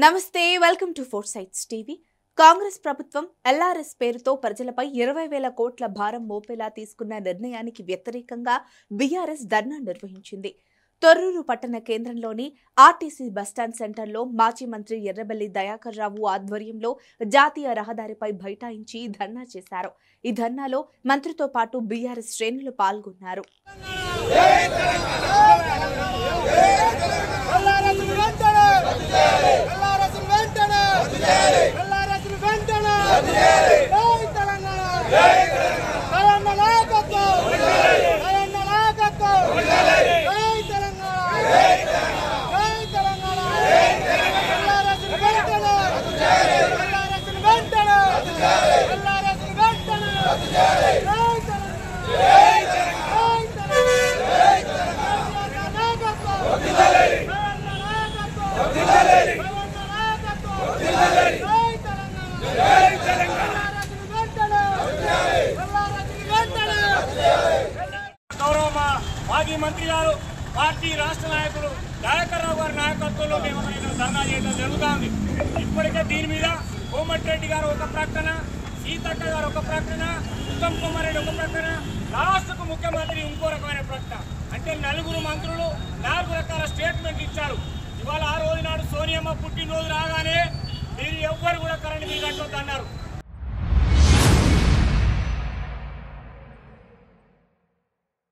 నమస్తే welcome to four sites TV. Congress ప్రభుత్వం LRS పేరుతో ప్రజలపై 20,000 కోట్ల భారం మోపేలా తీసుకున్న నిర్ణయానికి వ్యతిరేకంగా బీఆర్ఎస్ ధర్నా నిర్వహించింది. తొర్రూరు పట్టణ కేంద్రంలోని ఆర్టీసీ బస్టాండ్ సెంటర్లో మాజీ మంత్రి ఎర్రబెల్లి దయాకర్ రావు ఆధ్వర్యంలో జాతీయ రహదారిపై బైఠాయించి ధర్నా చేశారు. ఈ ధర్నాలో మంత్రితో పాటు బీఆర్ఎస్ శ్రేణులు పాల్గొన్నారు. మాజీ మంత్రి గారు పార్టీ రాష్ట్ర నాయకులు దయాకర్ రావు గారి నాయకత్వంలో మేము ధర్నా చేయడం జరుగుతుంది. ఇప్పటికే దీని మీద కోమటిరెడ్డి గారు ఒక ప్రకటన, సీతక్క గారు ఒక ప్రకటన, ఉత్తమ్ కుమార్ రెడ్డి ఒక ప్రకటన, రాష్ట్రకు ముఖ్యమంత్రి ఇంకో రకమైన ప్రకటన. అంటే నలుగురు మంత్రులు 4 రకాల స్టేట్మెంట్ ఇచ్చారు. ఇవాళ ఆ రోజు నాడు సోనియమ్మ పుట్టినరోజు రాగానే మీరు ఎవ్వరు కూడా కరెంట్ బిల్ కట్టొద్దు అన్నారు.